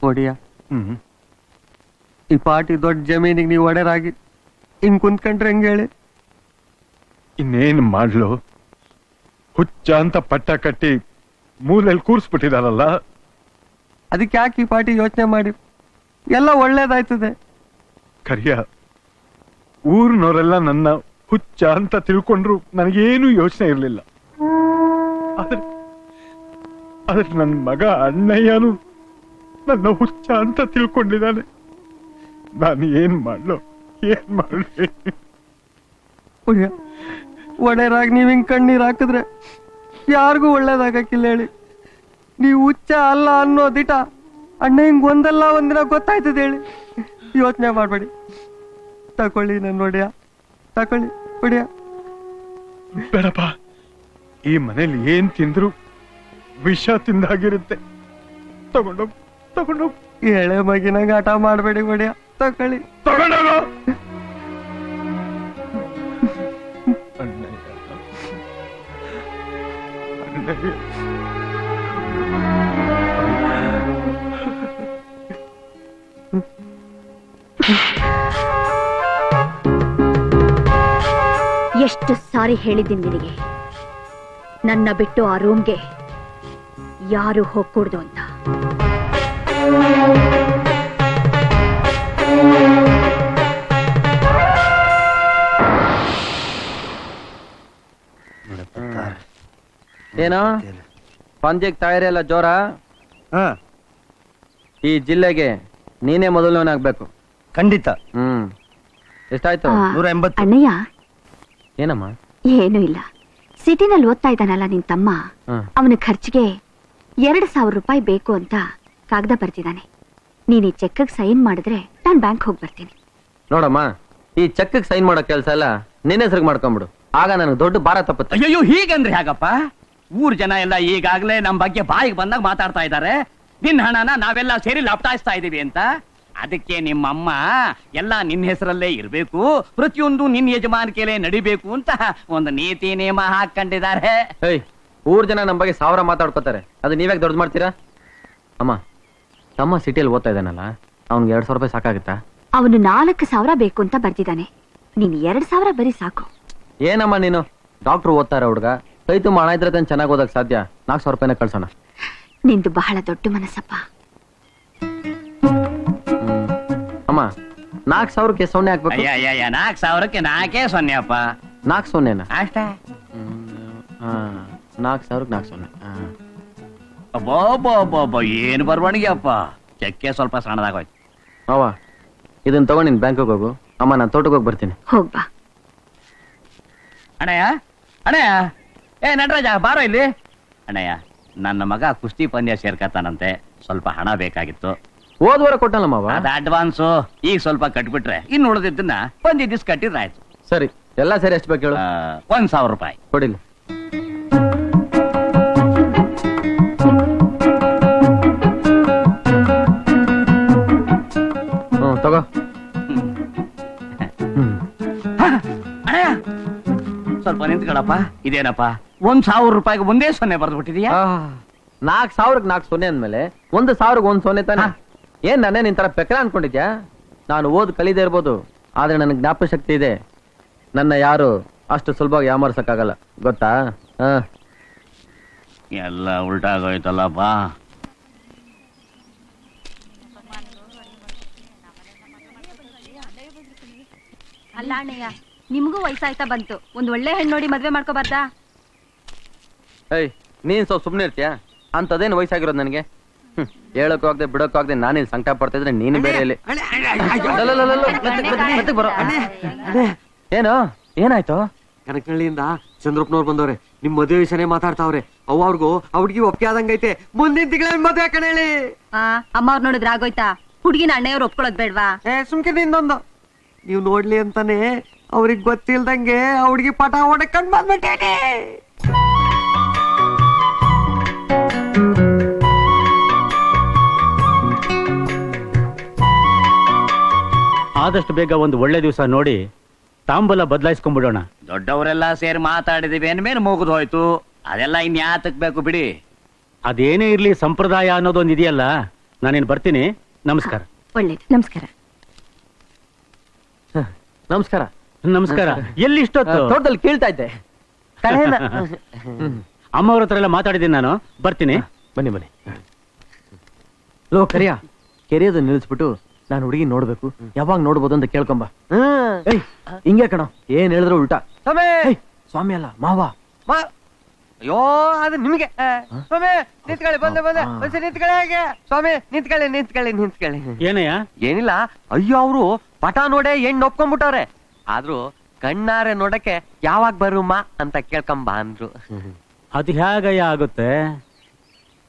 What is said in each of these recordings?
ಒಡಿಯ ಈ ಪಾಟಿ ದೊಡ್ಡ ಜಮೀನಿಗೆ ನೀವು ಒಡೆರಾಗಿ ಹಿಂಗ್ ಕುಂತ್ಕೊಂಡ್ರೆ ಹೆಂಗ ಹೇಳಿ? ಇನ್ನೇನ್ ಮಾಡ್ಲು? ಹುಚ್ಚ ಅಂತ ಪಟ್ಟ ಕಟ್ಟಿ ಮೂಲೆಯಲ್ಲಿ ಕೂರ್ಸ್ಬಿಟ್ಟಿದಾರಲ್ಲ. ಅದಕ್ಕೆ ಯಾಕೆ ಈ ಪಾಟಿ ಯೋಚನೆ ಮಾಡಿ? ಎಲ್ಲ ಒಳ್ಳೇದಾಯ್ತದೆ. ಕರಿಯ, ಊರಿನವರೆಲ್ಲ ನನ್ನ ಹುಚ್ಚ ಅಂತ ತಿಳ್ಕೊಂಡ್ರು ನನಗೇನು ಯೋಚನೆ ಇರ್ಲಿಲ್ಲ. ಆದ್ರೆ ನನ್ನ ಮಗ ಅಣ್ಣಯ್ಯನು ನನ್ನ ಹುಚ್ಚ ಅಂತ ತಿಳ್ಕೊಂಡಿದ್ದಾನೆ. ನಾನು ಏನ್ ಮಾಡ್ಲು? ಒಡೆರಾಗಿ ನೀವ್ ಹಿಂಗ್ ಕಣ್ಣೀರ್ ಹಾಕಿದ್ರೆ ಯಾರಿಗೂ ಒಳ್ಳೇದಾಗಕ್ಕಿಲ್ಲ ಹೇಳಿ. ನೀವು ಹುಚ್ಚ ಅಲ್ಲ ಅನ್ನೋ ದಿಟ ಅಣ್ಣ ಹಿಂಗ್ ಒಂದಲ್ಲ ಒಂದಿನ ಗೊತ್ತಾಯ್ತದೆ ಹೇಳಿ. ಯೋಚನೆ ಮಾಡ್ಬೇಡಿ. ತಕೊಳ್ಳಿ ನನ್ನ ಒಡೆಯ, ತಕೊಳ್ಳಿ ಒಡೆಯ. ಬೇಡಪ್ಪ, ಈ ಮನೇಲಿ ಏನ್ ತಿಂದ್ರು ವಿಷ ತಿಂದಾಗಿರುತ್ತೆ. ತಗೊಂಡೋಗ್ ಎಳೆ ಮಗಿನಾಗ ಆಟ ಮಾಡ್ಬೇಡಿ ಒಡೆಯ, ತಕೊಳ್ಳಿ. ತಗೊಂಡೋಗು. ಎಷ್ಟು ಸಾರಿ ಹೇಳಿದ್ದೀನಿ ನಿನಗೆ, ನನ್ನ ಬಿಟ್ಟು ಆ ರೂಮ್ಗೆ ಯಾರು ಹೋಗ್ಕೂಡ್ದು ಅಂತ. ಏನೋ ಪಂದ್ಯಕ್ಕೆ ತಯಾರಿ ಎಲ್ಲ ಜೋರ? ಈ ಜಿಲ್ಲೆಗೆ ನೀನೇ ಮೊದಲನೇವನಾಗ್ಬೇಕು. ಖಂಡಿತ. ಎಷ್ಟಾಯ್ತು? 180. ಅಣ್ಣಯ್ಯ, ಏನಮ್ಮ? ಏನೂ ಇಲ್ಲ. ಸಿಟಿನಲ್ಲಿ ಓದ್ತಾ ಇದ್ದಾನಲ್ಲ ನಿನ್ ತಮ್ಮ, ಅವನ ಖರ್ಚಿಗೆ 2,000 ರೂಪಾಯಿ ಬೇಕು ಅಂತ ಕಾಗದ ಬರ್ತಿದ್ದಾನೆ. ನೀನ್ ಈ ಚೆಕ್ಗೆ ಸೈನ್ ಮಾಡಿದ್ರೆ ನಾನ್ ಬ್ಯಾಂಕ್ ಹೋಗಿ ಬರ್ತೀನಿ. ನೋಡಮ್ಮ, ಈ ಚೆಕ್ಗೆ ಸೈನ್ ಮಾಡೋ ಕೆಲಸ ಎಲ್ಲ ನಿನ್ನ ಹೆಸರಿಗೆ ಮಾಡ್ಕೊಂಡ್ಬಿಡು. ಆಗ ನನಗೆ ದೊಡ್ಡ ಭಾರ ತಪ್ಪುತ್ತೆ. ಅಯ್ಯೋ, ಹೀಗಂದ್ರೆ ಹೇಗಪ್ಪ? ಊರ್ ಜನ ಎಲ್ಲ ಈಗಾಗ್ಲೇ ನಮ್ ಬಗ್ಗೆ ಬಾಯಿಗೆ ಬಂದಾಗ ಮಾತಾಡ್ತಾ ಇದ್ದಾರೆ. ನಿನ್ ಹಣನ ನಾವೆಲ್ಲ ಸೇರಿ ಲಪ್ಟಾಯಿಸ್ತಾ ಇದೀವಿ ಅಂತ. ಅದಕ್ಕೆ ನಿಮ್ಮಮ್ಮ ಎಲ್ಲ ನಿನ್ನ ಹೆಸರಲ್ಲೇ ಇರ್ಬೇಕು, ಪ್ರತಿಯೊಂದು ನಿನ್ನ ಯಜಮಾನಿಕೆಲೆ ನಡಿಬೇಕು ಅಂತ ಒಂದು ನೀತಿ ನಿಯಮ ಹಾಕೊಂಡಿದ್ದಾರೆ. ಊರ್ ಜನ ನಮ್ ಬಗ್ಗೆ 1000 ಮಾತಾಡ್ಕೋತಾರೆ, ಅದು ನೀವ್ಯಾಕೆ ದೊಡ್ಡ ಮಾಡ್ತೀರಾ? ಅಮ್ಮ, ತಮ್ಮ ಸಿಟಿಯಲ್ಲಿ ಓದ್ತಾ ಇದ್ದಾನಲ್ಲ, ಅವ್ನಿಗೆ 2,000 ರೂಪಾಯಿ ಸಾಕಾಗುತ್ತಾ? ಅವನು 4,000 ಬೇಕು ಅಂತ ಬರ್ತಿದ್ದಾನೆ. ನೀನ್ 2,000 ಬರೀ ಸಾಕು. ಏನಮ್ಮ ನೀನು? ಡಾಕ್ಟರ್ ಓದ್ತಾರ ಹುಡ್ಗ, ಕೈ ತುಂಬ ಹಣ ಇದ್ರೆ ತಾನು ಚೆನ್ನಾಗಿ ಓದಕ್ ಸಾಧ್ಯ. 4,000 ರೂಪಾಯಿನ ಕಳ್ಸೋಣ. ನಿಂದು ಬಹಳ ದೊಡ್ಡ ಮನಸ್ಸಪ್ಪ. ಅಮ್ಮ, 4,000ಕ್ಕೆ 0 ಹಾಕ್ಬೇಕು. 4,000ಕ್ಕೆ 4 ಸೊನ್ನೆಪ್ಪ. 4 0 ಅಷ್ಟೇ. 4,000ಕ್ಕೆ 4 0. ಅಬ್ಬಬ್ಬಬ್ಬ, ಏನು ಬರವಣಿಗೆ ಅಪ್ಪ. ಚೆಕ್ಕೆ ಸ್ವಲ್ಪ ಸಣ್ಣದಾಗೋಯ್ತು. ಅವ ಇದನ್ನ ತಗೊಂಡು ನಿನ್ ಬ್ಯಾಂಕಿಗೆ ಹೋಗು. ಅಮ್ಮ, ನಾನು ತೋಟಕ್ಕೆ ಹೋಗಿ ಬರ್ತೀನಿ. ಹೋಗ್ಬಾ. ಅಣ್ಣಯ್ಯ, ಅಣ್ಣಯ್ಯ, ನಟರಾಜ ಬಾರೋ ಇಲ್ಲಿ. ಅಣ್ಣಯ್ಯ, ನನ್ನ ಮಗ ಕುಸ್ತಿ ಪಂದ್ಯ ಸೇರ್ಕತಾನಂತೆ, ಸ್ವಲ್ಪ ಹಣ ಬೇಕಾಗಿತ್ತು. ಹೋದ್ವಾರ ಕೊಟ್ಟಲ್ಲಮ್ಮ. ಅದ ಅಡ್ವಾನ್ಸು, ಈಗ ಸ್ವಲ್ಪ ಕಟ್ಬಿಟ್ರೆ ಇನ್ನು ಉಳಿದಿದ್ದನ್ನ ಒಂದ್ ದಿವ್ಸ ಕಟ್ಟಿದ್ರೆ ಆಯ್ತು. ಸರಿ, ಎಲ್ಲ ಸರಿ. ಎಷ್ಟು ಬೇಕು ಹೇಳು? 1,000 ರೂಪಾಯಿ ಕೊಡಿಲ್ಲ. ತಗೋ. ಅಣ್ಣಯ್ಯ, ಸ್ವಲ್ಪ ನಿಂತ್ಕೊಳಪ್ಪ. ಇದೇನಪ್ಪ, 1,000 ರೂಪಾಯಿಗೆ ಒಂದೇ 0 ಬರ್ದು ಬಿಟ್ಟಿದೀಯಾ? 4,000ಕ್ಕೆ 4 0 ಅಂದ್ಮೇಲೆ 1,000ಕ್ಕೆ 1 0 ತಾನೆ? ಏನ್ ನಾನೇ ನಿನ್ ತರ ಪೆಕ್ರ ಅನ್ಕೊಂಡಿದ್ಯಾ? ನಾನು ಓದ್ ಕಲಿದೇ ಇರ್ಬೋದು, ಆದ್ರೆ ನನಗೆ ಜ್ಞಾಪಕ ಶಕ್ತಿ ಇದೆ. ನನ್ನ ಯಾರು ಅಷ್ಟು ಸುಲಭವಾಗಿ ಯಾಮರ್ಸಕ್ಕಾಗಲ್ಲ, ಗೊತ್ತಾ? ಎಲ್ಲ ಉಲ್ಟಾಗೋಯ್ತಲ್ಲಪ್ಪ. ಅಲ್ಲ ಅಣ್ಣಯ್ಯ, ನಿಮಗೂ ವಯಸ್ಸಾಯ್ತಾ ಬಂತು, ಒಂದ್ ಒಳ್ಳೆ ಹೆಣ್ಣು ನೋಡಿ ಮದ್ವೆ ಮಾಡ್ಕೋಬಾರ್ದಾ? ನೀನ್ ಸ್ವಲ್ಪ ಸುಮ್ನೆ ಇರ್ತೀಯ? ಅಂತದೇನು ವಯಸ್ಸಾಗಿರೋದು ನನಗೆ? ಹೇಳಕ್ಕೂ ಆಗದೆ ಬಿಡಕ್ಕೂ ಆಗದೆ ನಾನಿಲ್ಲಿ ಸಂಕಟ ಪಡ್ತಾ ಇದ್ರೆ ನೀನು ಬೇರೆ ಇಲ್ಲಿ. ಏನು ಏನಾಯ್ತು? ಕನಕನಹಳ್ಳಿಯಿಂದ ಚಂದ್ರಪ್ಪನವ್ರು ಬಂದವ್ರೆ. ನಿಮ್ ಮದುವೆ ವಿಷಯನೇ ಮಾತಾಡ್ತಾವ್ರೆ. ಅವ್ರಿಗೂ ಹುಡುಗಿ ಒಪ್ಪಿಗೆ ಆದಂಗೈತೆ. ಮುಂದಿನ ತಿಂಗಳ ಮದುವೆ ಕಣೇಳಿ. ಅಮ್ಮ ಅವ್ರು ನೋಡಿದ್ರೆ ಆಗೋಯ್ತಾ? ಹುಡುಗಿನ ಅಣ್ಣಯ್ಯವ್ರು ಒಪ್ಕೊಳ್ಳೋದ್ ಬೇಡ್ವಾ? ಸುಮ್ಕೆ ಇನ್ನೊಂದು ನೀವ್ ನೋಡ್ಲಿ ಅಂತಾನೆ ಅವ್ರಿಗೆ ಗೊತ್ತಿಲ್ದಂಗೆ ಆ ಹುಡುಗಿ ಪಟ ಹೊಡಕೊಂಡ್ ಬಂದ್ಬಿಟ್ಟೇನೆ. ಆದಷ್ಟು ಬೇಗ ಒಂದು ಒಳ್ಳೆ ದಿವಸ ನೋಡಿ ತಾಂಬೂಲ ಬದಲಾಯಿಸ್ಕೊಂಡ್ಬಿಡೋಣ. ದೊಡ್ಡವರೆಲ್ಲ ಸೇರಿ ಮಾತಾಡಿದಿವಿ ಅಂದ್ಮೇಲೆ ಮುಗಿದು ಹೋಯ್ತು. ಅದೆಲ್ಲ ಇನ್ಯಾತಕ್ ಬೇಕು ಬಿಡಿ. ಅದೇನೇ ಇರ್ಲಿ, ಸಂಪ್ರದಾಯ ಅನ್ನೋದೊಂದು ಇದೆಯಲ್ಲ, ನಾನೇನು ಬರ್ತೀನಿ. ನಮಸ್ಕಾರ. ಒಳ್ಳೇದು. ನಮಸ್ಕಾರ. ನಮಸ್ಕಾರ. ನಮಸ್ಕಾರ. ಎಲ್ಲಿ ಇಷ್ಟೊತ್ತು? ತೋಟದಲ್ಲಿ ಕೇಳ್ತಾ ಇದ್ದೆ. ಅಮ್ಮವ್ರ ಹತ್ರ ಎಲ್ಲ ಮಾತಾಡಿದ್ದೀನಿ ನಾನು. ಬರ್ತೀನಿ. ಬನ್ನಿ ಬನ್ನಿ. ಲೋ ಕರಿಯ, ಕೆರೆಯೋದು ನಿಲ್ಲಿಸ್ಬಿಟ್ಟು ನಾನು ಹುಡುಗಿ ನೋಡ್ಬೇಕು, ಯಾವಾಗ ನೋಡ್ಬೋದು ಅಂತ ಕೇಳ್ಕೊಂಬ. ಏಯ್ ಹಿಂಗೆ ಕಣ, ಏನ್ ಹೇಳಿದ್ರು ಉಲ್ಟಾ. ಏಯ್, ಸ್ವಾಮಿ ಅಲ್ಲ ಮಾವ. ಅಯ್ಯೋ ಅದು ನಿಮಗೆ ಸ್ವಾಮಿ ನಿಂತ್ಕೊಳ್ಳಿ, ಬಂದೆ ಬಂದೆ ಒಂದ್ಸರಿ ನಿಂತ್ಕೊಳ್ಳಿ. ಹೇಗೆ ಸ್ವಾಮಿ ನಿಂತ್ಕೊಳ್ಳಿ ನಿಂತ್ಕೊಳ್ಳಿ ನಿಂತ್ಕೊಳ್ಳಿ. ಏನಯ್ಯ? ಏನಿಲ್ಲ, ಅಯ್ಯೋ ಅವರು ಪಟ ನೋಡೆ ಹೆಣ್ಣು ಒಪ್ಕೊಂಡ್ಬಿಟ್ಟವ್ರೆ. ಆದ್ರೂ ಕಣ್ಣಾರೆ ನೋಡಕ್ಕೆ ಯಾವಾಗ ಬರುಮ್ಮ ಅಂತ ಕೇಳ್ಕೊಂಬ ಅಂದ್ರು. ಅದು ಹೇಗಯ್ಯ ಆಗುತ್ತೆ?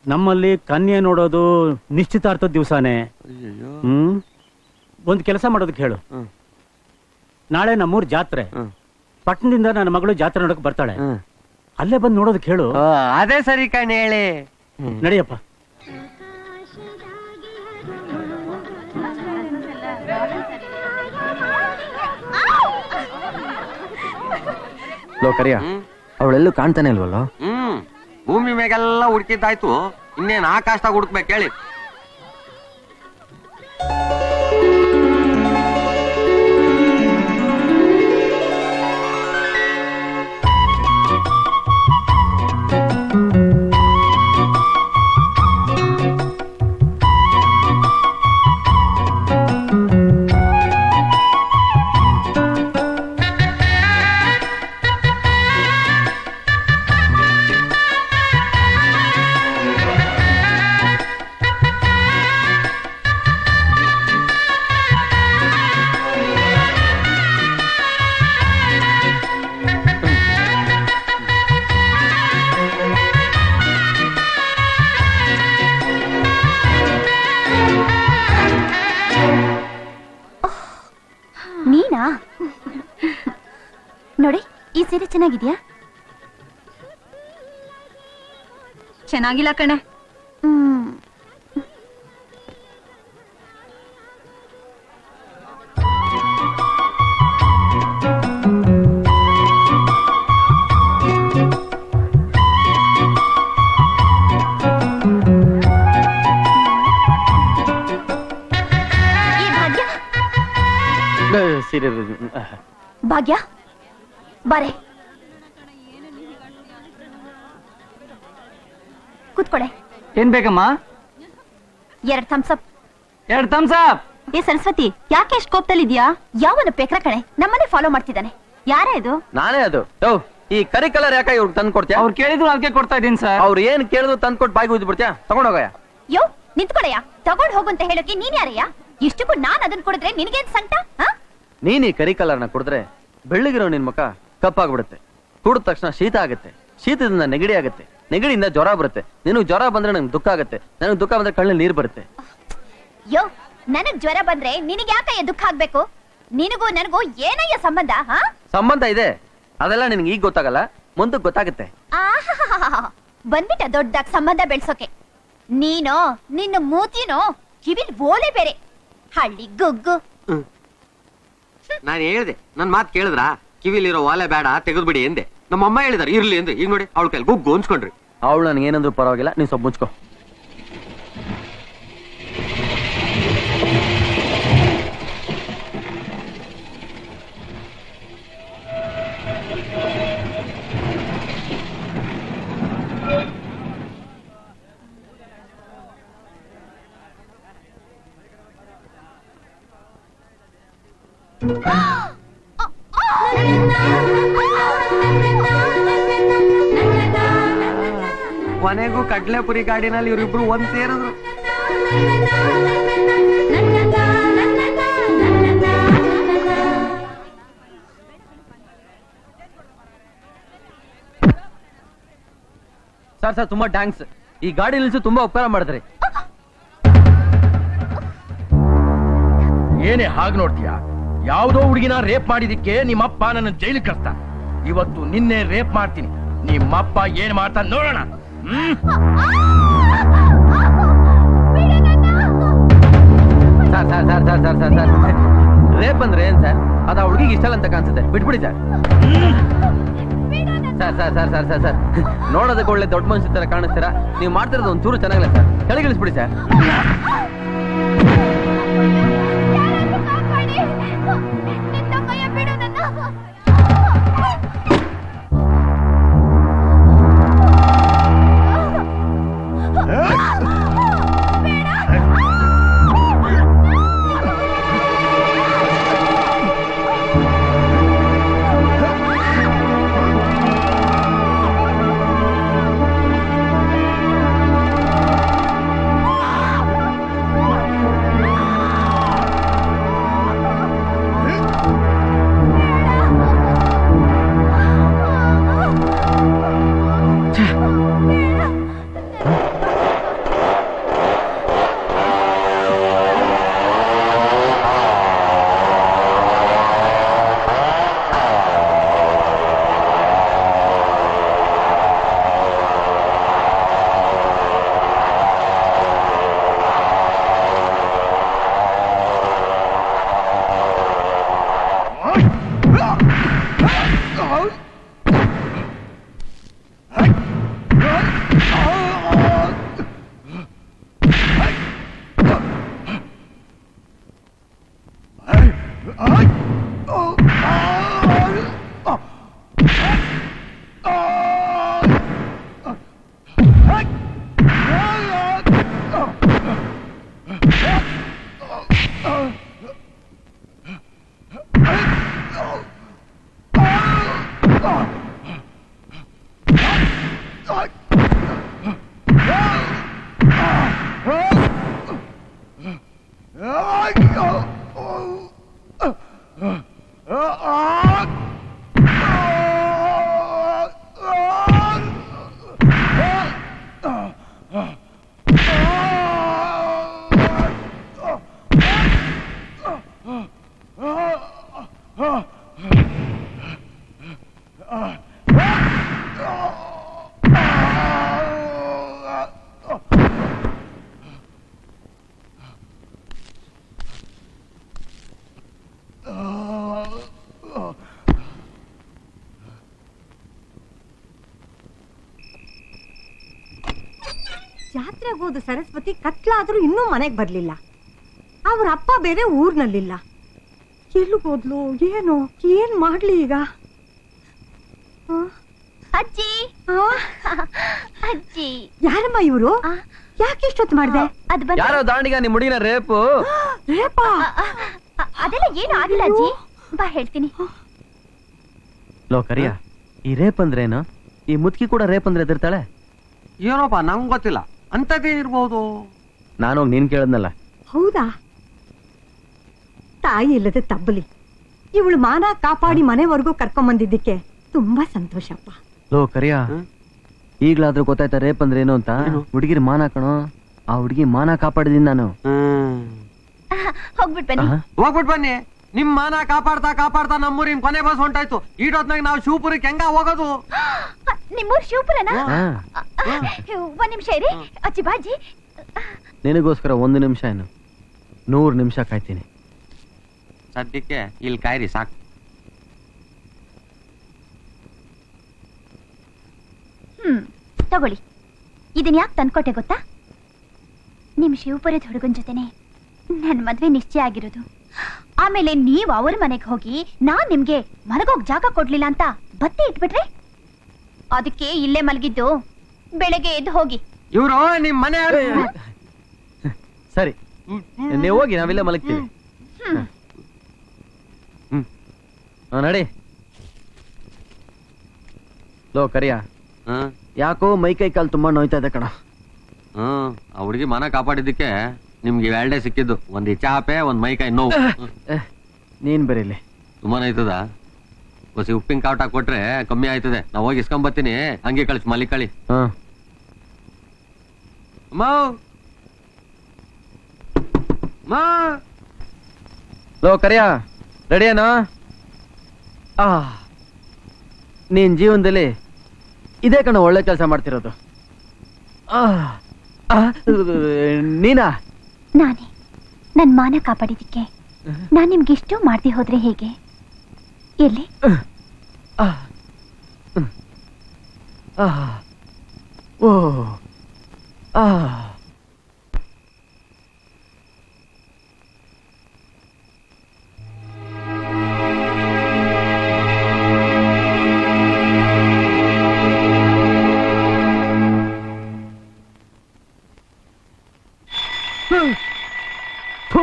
ನಮ್ಮಲ್ಲಿ ಕನ್ಯೆ ನೋಡೋದು ನಿಶ್ಚಿತಾರ್ಥದ ದಿವಸನೇ. ಒಂದ್ ಕೆಲಸ ಮಾಡೋದಕ್ಕೆ ಹೇಳು. ನಾಳೆ ನಮ್ಮೂರ್ ಜಾತ್ರೆ. ಪಟ್ಟಣದಿಂದ ನನ್ನ ಮಗಳು ಜಾತ್ರೆ ನೋಡಕ್ ಬರ್ತಾಳೆ. ಅಲ್ಲೇ ಬಂದು ನೋಡೋದಕ್ಕೆ ಹೇಳು. ಅದೇ ಸರಿ ಕಣ್ ಹೇಳಿ. ನಡಿಯಪ್ಪ. ಲೋ ಕರಿಯ, ಅವಳೆಲ್ಲೂ ಕಾಣ್ತಾನೆ ಇಲ್ವಲ್ಲ? ಭೂಮಿ ಮೇಗೆಲ್ಲ ಹುಡುಕಿದ್ದಾಯ್ತು, ಇನ್ನೇನ್ ಆಕಾಶದಾಗ ಹುಡುಕ್ಬೇಕು ಹೇಳಿ. ನೀನಾ? ನೋಡಿ, ಈ ಸೀರೆ ಚೆನ್ನಾಗಿದ್ಯಾ? ಚೆನ್ನಾಗಿಲ್ಲ ಕಣೆ. ಭಾಗ್ಯ ಬಾರೆ, ಕೂತ್ಕೊಳೆ. ಏನ್ ಬೇಕಮ್ಮ? 2 ಥಮ್ಸಪ್. 2 ಥಮ್ಸಪ್. ಏ ಸರಸ್ವತಿ, ಯಾಕೆ ಎಷ್ಟು ಕೋಪದಲ್ಲಿದ್ಯಾ? ಯಾವನ ಪೇಕ್ರ ಕಣೆ, ನಮ್ಮನೆ ಫಾಲೋ ಮಾಡ್ತಿದ್ದಾನೆ. ಯಾರೇ ಇದು? ನಾನೇ ಅದು. ಈ ಕರಿ ಕಲರ್ ಯಾಕ ಇವ್ರಿಗೆ ತಂದು ಕೊಡ್ತೀಯ? ಅವ್ರು ಕೇಳಿದ್ರು ಅದಕ್ಕೆ ಕೊಡ್ತಾ ಇದ್ದೀನಿ ಸರ್. ಅವ್ರು ಏನ್ ಕೇಳಿದ್ರು ತಂದು ಕೊಟ್ಟು ಬಾಯಿಗೆ ಉಜ್ಜಿ ಬಿಡ್ತೀಯಾ? ತಗೊಂಡೋಗಯ್ಯ. ಯೋ ನಿಂತ್ಕೊಳಯ್ಯ, ತಗೊಂಡ್ ಹೋಗು ಅಂತ ಹೇಳೋಕೆ ನೀನ್ ಯಾರಯ್ಯ? ಇಷ್ಟಕ್ಕೂ ನಾನ್ ಅದನ್ನ ಕೊಡಿದ್ರೆ ನಿನಗೇನ್ ಸಂಕಟ? ನೀನ್ ಈ ಕರಿ ಕಲರ್ನ ಕುಡಿದ್ರೆ ಬೆಳ್ಳಗಿರೋ ನಿನ್ ಮುಖ ಕಪ್ಪಾಗ್ಬಿಡುತ್ತೆ. ಕುಡಿದ ತಕ್ಷಣ ಶೀತ ಆಗುತ್ತೆ, ಶೀತದಿಂದ ನೆಗಡಿ ಆಗುತ್ತೆ, ನೆಗಡಿಯಿಂದ ಜ್ವರ ಬರುತ್ತೆ. ನಿನಗ್ ಜ್ವರ ಬಂದ್ರೆ ನಂಗೆ ದುಃಖ ಆಗುತ್ತೆ, ನನಗ್ ದುಃಖ ಬಂದ್ರೆ ಕಣ್ಣಲ್ಲಿ ನೀರ್ ಬರುತ್ತೆ. ಯೋ, ನನಗ್ ಜ್ವರ ಬಂದ್ರೆ ನಿನಗೆ ಯಾಕಯ್ಯ ದುಃಖ ಆಗ್ಬೇಕು? ನಿನಗೂ ನನಗೂ ಏನಯ್ಯ ಸಂಬಂಧ? ಸಂಬಂಧ ಇದೆ, ಅದೆಲ್ಲ ನಿನ್ಗೆ ಈಗ ಗೊತ್ತಾಗಲ್ಲ, ಮುಂದಕ್ಕೆ ಗೊತ್ತಾಗುತ್ತೆ. ಬಂದ್ಬಿಟ್ಟ ದೊಡ್ಡದಾಗ್ ಸಂಬಂಧ ಬೆಳ್ಸೋಕೆ. ನೀನೋ ನಿನ್ನ ಮೂತಿನೋ ಕಿವಿಲ್ ಓಲೆ ಬೇರೆ, ಹಳ್ಳಿ ಗುಗ್ಗು. ನಾನು ಹೇಳ್ದೆ, ನನ್ ಮಾತು ಕೇಳಿದ್ರ? ಕಿವಿಲಿರೋ ವಾಲೆ ಬೇಡ ತೆಗೆದ್ಬಿಡಿ ಎಂದೆ. ನಮ್ಮಮ್ಮ ಹೇಳಿದಾರೆ ಇರ್ಲಿ ಅಂದ್ರೆ. ಈಗ ನೋಡಿ ಅವಳ ಕೈಲಿ ಗುಗ್ಗು ಅನ್ಸ್ಕೊಂಡ್ರಿ. ಅವಳು ನನಗೆ ಏನಂದ್ರು ಪರವಾಗಿಲ್ಲ, ನೀನ್ ಸ್ವಲ್ಪ ಮುಚ್ಕೋ. ಕೊನೆಗೂ ಕಡ್ಲೆಪುರಿ ಗಾಡಿನಲ್ಲಿ ಇವರಿಬ್ರು ಒಂದ್ ಸೇರಿದ್ರು. ಸರ್ ತುಂಬಾ ಥ್ಯಾಂಕ್ಸ್. ಈ ಗಾಡಿ ನಿಲ್ಸಿ ತುಂಬಾ ಉಪಕಾರ ಮಾಡಿದ್ರಿ. ಏನೇ ಹಾಗೆ ನೋಡ್ತೀಯಾ? ಯಾವುದೋ ಹುಡುಗಿನ ರೇಪ್ ಮಾಡಿದಿಕ್ಕೆ ನಿಮ್ಮಪ್ಪ ನನ್ನ ಜೈಲಿಗೆ ಕಳ್ಸ್ತ. ಇವತ್ತು ನಿನ್ನೆ ರೇಪ್ ಮಾಡ್ತೀನಿ. ನಿಮ್ಮಪ್ಪ ಏನ್ ಮಾಡ್ತಾನೆ ನೋಡೋಣ. ಸರ್ ರೇಪ್ ಅಂದ್ರೆ ಏನ್ ಸರ್? ಅದ ಹುಡುಗಿ ನಿಮಗೆ ಇಷ್ಟ ಅಂತ ಕಾಣಿಸುತ್ತೆ, ಬಿಟ್ಬಿಡಿ sir. Sir sir sir sir sir sir ನೋಡೋದಕ್ಕೆ ಒಳ್ಳೆ ದೊಡ್ಡ ಮನುಷ್ಯ ತರ ಕಾಣಿಸ್ತೀರಾ, ನೀವು ಮಾಡ್ತಿರೋದು ಒಂಚೂರು ಚೆನ್ನಾಗಿಲ್ಲ ಸರ್, ಕೆಳಗಿಳಿಸ್ಬಿಡಿ ಸರ್. ಜಾತ್ರೆಗೋದು ಸರಸ್ವತಿ ಕತ್ಲಾದ್ರೂ ಇನ್ನೂ ಮನೆಗೆ ಬರ್ಲಿಲ್ಲ. ಅವ್ರ ಅಪ್ಪ ಬೇರೆ ಊರ್ನಲ್ಲಿಲ್ಲ. ಎಲ್ಲಿಗೋದ್ಲು ಏನೋ, ಏನ್ ಮಾಡ್ಲಿ ಈಗ? ಅಜ್ಜಿ ಅಜ್ಜಿ ಯಾರಮ್ಮ ಇವ್ರು? ಯಾಕೆ ಇಷ್ಟೊತ್ತು ಮಾಡ್ದೆ? ಅದು ಯಾರೋ ದಾಂಡಿಗ ನಿಮ್ ಹುಡುಗಿನ ರೇಪು. ರೇಪಾ? ಅದೆಲ್ಲ ಏನು ಆಗಿಲ್ಲ ಅಜ್ಜಿ, ಬಾ ಹೇಳ್ತೀನಿ. ಲೋ ಕರಿಯ, ಈ ರೇಪ್ ಅಂದ್ರೇನು? ಈ ಮುದ್ಕಿ ಕೂಡ ರೇಪ್ ಅಂದ್ರೆ ಎದಿರ್ತಾಳೆ? ಏನೋಪ್ಪ ನಂಗೆ ಗೊತ್ತಿಲ್ಲ, ಅಂತದೇನಿರ್ಬಹುದು. ನಾನು ನೀನ್ ಕೇಳದ್ನಲ್ಲ. ಹೌದಾ? ತಾಯಿ ಇಲ್ಲದೆ ತಬ್ಬಲಿ. ಇವಳು ಮಾನ ಕಾಪಾಡಿ ಮನೆವರೆಗೂ ಕರ್ಕೊಂಬಂದಿದ್ದಕ್ಕೆ ತುಂಬಾ ಸಂತೋಷಪ್ಪ. ಲೋ ಕರಿಯ, ಈಗ್ಲಾದ್ರೂ ಗೊತ್ತಾಯ್ತಾ ರೇಪ್ ಅಂದ್ರೆ ಏನು ಅಂತ? ಹುಡುಗಿರ್ ಮಾನ ಕಣೋ, ಆ ಹುಡುಗಿ ಮಾನ ಕಾಪಾಡಿದೀನಿ ನಾನು. ಹೋಗ್ಬಿಟ್ ಬನ್ನಿ. ಹೋಗ್ಬಿಟ್ ಬನ್ನಿ. ನಿಮ್ ಮಾನ ಕಾಪಾಡ್ತಾ ಕಾಪಾಡ್ತಾ ನಮ್ಮೂರಿನ ಕೊನೆ ಬಸ್ ಹೊಂಟಾಯ್ತು. ಈಟೊತ್ನಾಗ ನಾವು ಶಿವಪುರಕ್ಕೆ ಹೆಂಗ ಹೋಗೋದು? ನಿಮ್ಮೂರ್ ಶಿವಪುರನ? ಒಂದ್ ನಿಮಿಷ ಇರಿ ಅಜ್ಜಿ, ಬಾಜಿ. ನಿನಗೋಸ್ಕರ 1 ನಿಮಿಷ ಏನು 100 ನಿಮಿಷ ಕಾಯ್ತೀನಿ. ಸದ್ಯಕ್ಕೆ ಇಲ್ಲಿ ಕಾಯ್ರಿ ಸಾಕು. ತಗೊಳ್ಳಿ. ಇದನ್ ಯಾಕೆ ತಂದ್ಕೊಟ್ಟೆ ಗೊತ್ತಾ? ನಿಮ್ ಶಿವಪುರದ ಹುಡುಗನ್ ಜೊತೆನೆ ನನ್ ಮದ್ವೆ ನಿಶ್ಚಯ ಆಗಿರೋದು. ಆಮೇಲೆ ನೀವ್ ಅವ್ರ ಮನೆಗೆ ಹೋಗಿ ನಾನ್ ನಿಮ್ಗೆ ಮಲಗೋಗ್ ಜಾಗ ಕೊಡ್ಲಿಲ್ಲ ಅಂತ ಬತ್ತೆ ಇಟ್ಬಿಟ್ರೆ ಅದಕ್ಕೆ ಇಲ್ಲೇ ಮಲಗಿದ್ದು. ಬೆಳಗ್ಗೆ ಎದ್ದು ಹೋಗಿ. ಇವ್ರು ನಿಮ್ ಮನೆ ಸರಿ, ನೀವು ಹೋಗಿ, ನಾವಿಲ್ಲೇ ಮಲಗ್ತೀವಿ. ನಡಿ. ಲೋ ಕರಿಯ, ಯಾಕೋ ಮೈ ಕೈ ಕಾಲು ತುಂಬಾ ನೋಯ್ತಾ ಇದೆ ಕಣ. ಆ ಹುಡುಗಿ ಮನ ಕಾಪಾಡಿದ್ದಕ್ಕೆ ನಿಮ್ಗೆ 2 ಸಿಕ್ಕಿದ್ದು. ಒಂದ್ ಚಾಪೆ, ಒಂದ್ ಮೈ ಕೈ ನೋವು. ನೀನ್ ಬರೀಲಿ. ತುಂಬಾನೇ ಆಯ್ತದ? ಹೊಸಿ ಉಪ್ಪಿನ ಕಾಟ ಕೊಟ್ರೆ ಕಮ್ಮಿ ಆಯ್ತದೆ. ನಾವ್ ಹೋಗಿ ಇಸ್ಕೊಂಬತ್ತೀನಿ, ಹಂಗೆ ಕಳಿಸ್ ಮಲಿ ಕಳಿ. ಲೋ ಕರಿಯ, ರೆಡಿ ಏನೋ? ನೀನ್ ಜೀವನದಲ್ಲಿ ಇದೇ ಕಣ ಒಳ್ಳೆ ಕೆಲಸ ಮಾಡ್ತಿರೋದು. ನೀನಾ? ನಾನೇ ನನ್ ಮಾನ ಕಾಪಾಡಿದಿಕ್ಕೆ ನಾನ್ ನಿಮ್ಗೆ ಇಷ್ಟು ಮಾಡ್ದೆ ಹೋದ್ರೆ ಹೇಗೆ? ಎಲ್ಲಿ?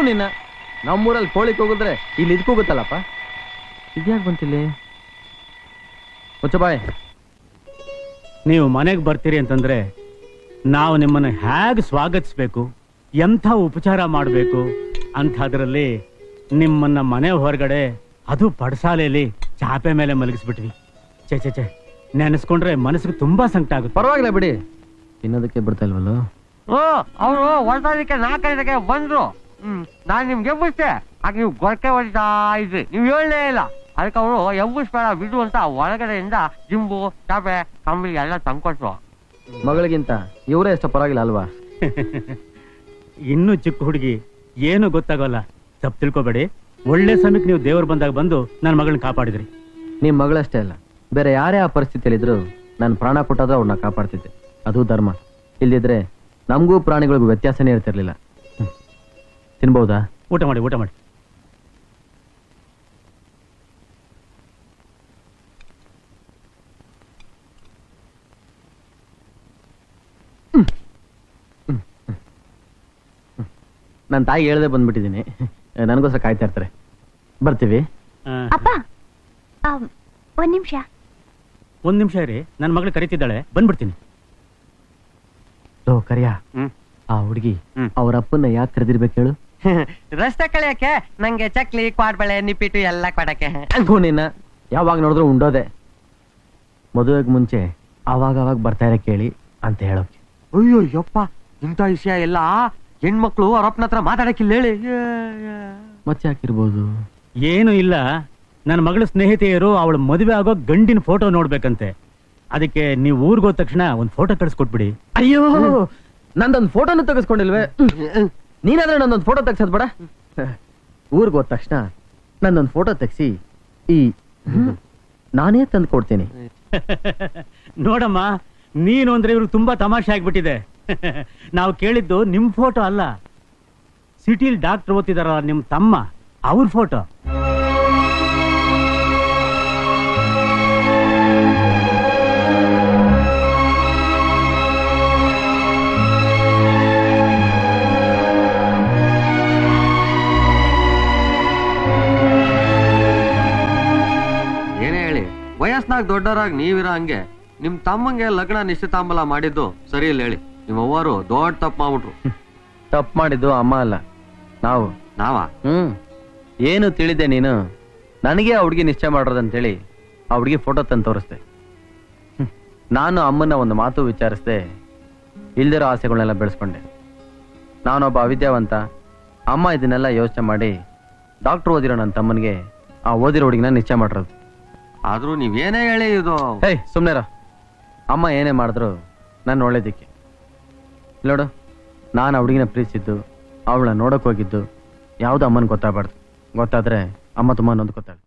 ನಿನ್ನ ನಮ್ಮೂರಲ್ಲಿ ಕೋಳಿಗೆ ಹೋಗಿದ್ರೆ ಇಲ್ಲಿ ಇದಕ್ಕೆ ಹೋಗುತ್ತಲ್ಲಪ್ಪ. ಇದ್ಯಾಕೆ ಬಂತಿಲ್ಲಿ? ಮುಚ್ಚಬಾಯ್. ನೀವು ಮನೆಗೆ ಬರ್ತೀರಿ ಅಂತಂದ್ರೆ ನಾವು ನಿಮ್ಮನ್ನ ಹೇಗೆ ಸ್ವಾಗತಿಸ್ಬೇಕು, ಎಂಥ ಉಪಚಾರ ಮಾಡಬೇಕು ಅಂಥದ್ರಲ್ಲಿ ನಿಮ್ಮನ್ನ ಮನೆ ಹೊರಗಡೆ, ಅದು ಪಡಸಾಲೆಯಲ್ಲಿ ಚಾಪೆ ಮೇಲೆ ಮಲಗಿಸ್ಬಿಟ್ವಿ. ಚೆ ನೆನೆಸ್ಕೊಂಡ್ರೆ ಮನಸ್ಸಿಗೆ ತುಂಬಾ ಸಂಕಟ ಆಗುತ್ತೆ. ಪರವಾಗಿಲ್ಲ ಬಿಡಿ, ತಿನ್ನೋದಕ್ಕೆ ಬಿಡ್ತಾ ಇಲ್ವಲ್ಲ. ಅವರು ಹೊರಟೋದಕ್ಕೆ 4 ಗಂಟೆಗೆ ಬಂದ್ರು. ನಾನ್ ನಿಮ್ಗೆ ಎಬ್ಬಿಸ್ದೆ, ಆಗ ನೀವು ಗೊರಕೆ ಹೊಡಿತಾ ಇದ್ರಿ, ನೀವು ಹೇಳಲೇ ಇಲ್ಲ. ಅದಕ್ಕೆ ಅವರು ಎಬ್ಬಿಸ್ಬೇಡ ಬಿಡು ಅಂತ ಒಳಗಡೆಯಿಂದ ಜಿಂಬು ಚಾಪೆ ಕಂಬಳಿ ಎಲ್ಲ ತಂದ್ಕೊಟ್ರು. ಮಗಳಿಗಿಂತ ಇವರೇ ಎಷ್ಟು ಪರವಾಗಿಲ್ಲ ಅಲ್ವಾ? ಇನ್ನೂ ಚಿಕ್ಕ ಹುಡುಗಿ, ಏನು ಗೊತ್ತಾಗಲ್ಲ. ತಪ್ಪು ತಿಳ್ಕೊಬೇಡಿ. ಒಳ್ಳೆ ಸಮಯಕ್ಕೆ ನೀವು ದೇವ್ರು ಬಂದಾಗ ಬಂದು ನನ್ನ ಮಗಳನ್ನ ಕಾಪಾಡಿದ್ರಿ. ನಿಮ್ ಮಗಳಷ್ಟೇ ಅಲ್ಲ, ಬೇರೆ ಯಾರೇ ಆ ಪರಿಸ್ಥಿತಿಯಲ್ಲಿದ್ರು ನಾನು ಪ್ರಾಣ ಕೊಟ್ಟಾದ್ರೂ ಅವ್ರನ್ನ ಕಾಪಾಡ್ತಿದ್ದೆ. ಅದು ಧರ್ಮ. ಇಲ್ದಿದ್ರೆ ನಮಗೂ ಪ್ರಾಣಿಗಳಿಗೂ ವ್ಯತ್ಯಾಸನೇ ಇರ್ತಿರ್ಲಿಲ್ಲ. ತಿನ್ಬಹುದಾ? ಊಟ ಮಾಡಿ, ಊಟ ಮಾಡಿ. ನನ್ನ ತಾಯಿ ಹೇಳ್ದೆ ಬಂದ್ಬಿಟ್ಟಿದ್ದೀನಿ. ನನಗೋಸ್ಕರ ಕಾಯ್ತಾ ಇರ್ತಾರೆ. ಬರ್ತೀವಿ. ಅಪ್ಪ, ಒಂದ್ ನಿಮಿಷ. ಒಂದ್ ನಿಮಿಷ ಇರಿ, ನನ್ನ ಮಗಳು ಕರೀತಿದ್ದಾಳೆ, ಬಂದ್ಬಿಡ್ತೀನಿ. ಕರಿಯ, ಆ ಹುಡುಗಿ ಅವ್ರ ಅಪ್ಪನ್ನ ಯಾಕೆ ಕರೆದಿರ್ಬೇಕು ಹೇಳು? ರಸ್ತೆ ಕಳಿಯಕ್ಕೆ, ನಂಗೆ ಚಕ್ಲಿ ಕ್ವಾಡ್ಬಳೆ ನಿಪ್ಪಿಟ್ಟು ಎಲ್ಲ ಕೊಡಕ್ಕೆ. ನಿನ್ನ ಯಾವಾಗ ನೋಡಿದ್ರು ಉಂಡೋದೆ. ಮದುವೆಗೆ ಮುಂಚೆ ಅವಾಗ ಬರ್ತಾ ಇರ ಕೇಳಿ ಅಂತ ಹೇಳೋಕೆ. ಅಯ್ಯೋ ಯಪ್ಪ, ಇಂಥ ವಿಷಯ ಎಲ್ಲ ಹೆಣ್ಮಕ್ಳು ಅವ್ರ ಅಪ್ಪನ ಹತ್ರ ಮಾತಾಡಕ್ಕಿಲ್ಲ ಹೇಳಿ. ಮತ್ತೆ ಯಾಕಿರ್ಬೋದು? ಏನು ಇಲ್ಲ, ನನ್ನ ಮಗಳ ಸ್ನೇಹಿತೆಯರು ಅವಳ ಮದುವೆ ಆಗೋ ಗಂಡಿನ ಫೋಟೋ ನೋಡ್ಬೇಕಂತೆ. ಅದಕ್ಕೆ ನೀವು ಊರ್ಗ್ ಹೋದ ತಕ್ಷಣ ಒಂದು ಫೋಟೋ ಕಳಿಸ್ಕೊಟ್ಬಿಡಿ. ಅಯ್ಯೋ, ನಂದೊಂದು ಫೋಟೋನು ತೆಗೆಸ್ಕೊಂಡಿಲ್ವೇ? ನೀನಾದ್ರೆ ನಂದೊಂದು ಫೋಟೋ ತೆಗ್ಸದ್ ಬೇಡ. ಊರ್ಗ್ ಹೋದ ತಕ್ಷಣ ನಂದೊಂದು ಫೋಟೋ ತೆಗ್ಸಿ ನಾನೇ ತಂದು ಕೊಡ್ತೀನಿ. ನೋಡಮ್ಮ, ನೀನು ಅಂದ್ರೆ ಇವ್ರಿಗೆ ತುಂಬಾ ತಮಾಷೆ ಆಗ್ಬಿಟ್ಟಿದೆ. ನಾವು ಕೇಳಿದ್ದು ನಿಮ್ ಫೋಟೋ ಅಲ್ಲ, ಸಿಟಿಲ್ ಡಾಕ್ಟರ್ ಓದ್ತಿದಾರ ನಿಮ್ ತಮ್ಮ, ಅವ್ರ ಫೋಟೋ. ಏನೇ ಹೇಳಿ, ವಯಸ್ನಾಗ ದೊಡ್ಡವರಾಗಿ ನೀವಿರ ಹಂಗೆ ನಿಮ್ ತಮ್ಮಂಗೆ ಲಗ್ನ ನಿಶ್ಚಿತಾಂಬಲ ಮಾಡಿದ್ದು ಸರಿ ಇಲ್ಲ ಹೇಳಿ. ನಿಮ್ಮ ಅವ್ವರು ದೊಡ್ಡ ತಪ್ಪು ಮಾಡ್ಬಿಟ್ರು. ತಪ್ಪು ಮಾಡಿದ್ದು ಅಮ್ಮ ಅಲ್ಲ, ನಾವು. ನಾವಾ? ಏನು ತಿಳಿದೆ ನೀನು? ನನಗೆ ಆ ಹುಡುಗಿ ನಿಶ್ಚಯ ಮಾಡೋದಂತೇಳಿ ಆ ಹುಡುಗಿ ಫೋಟೋ ತಂದು ತೋರಿಸ್ದೆ. ನಾನು ಅಮ್ಮನ ಒಂದು ಮಾತು ವಿಚಾರಿಸ್ದೆ, ಇಲ್ದಿರೋ ಆಸೆಗಳನ್ನೆಲ್ಲ ಬೆಳೆಸ್ಕೊಂಡೆ. ನಾನೊಬ್ಬ ಅವಿದ್ಯಾವಂತ. ಅಮ್ಮ ಇದನ್ನೆಲ್ಲ ಯೋಚನೆ ಮಾಡಿ ಡಾಕ್ಟರ್ ಓದಿರೋ ನನ್ನ ತಮ್ಮನಿಗೆ ಆ ಓದಿರೋ ಹುಡುಗಿನ ನಿಶ್ಚಯ ಮಾಡಿರೋದು. ಆದ್ರೂ ನೀವೇನೇ ಹೇಳಿ ಇದು. ಸುಮ್ನೆರ. ಅಮ್ಮ ಏನೇ ಮಾಡಿದ್ರು ನಾನು ಒಳ್ಳೇದಿಕ್ಕೆ. ನೋಡು, ನಾನು ಆ ಹುಡುಗಿನ ಪ್ರೀತಿಸಿದ್ದು, ಅವಳನ್ನ ನೋಡಕ್ ಹೋಗಿದ್ದು ಯಾವ್ದು ಅಮ್ಮನ ಗೊತ್ತಾಗಬಾರ್ದು. ಗೊತ್ತಾದ್ರೆ ಅಮ್ಮ ತುಂಬಾ ನೊಂದ್ಕೊತಾಳೆ.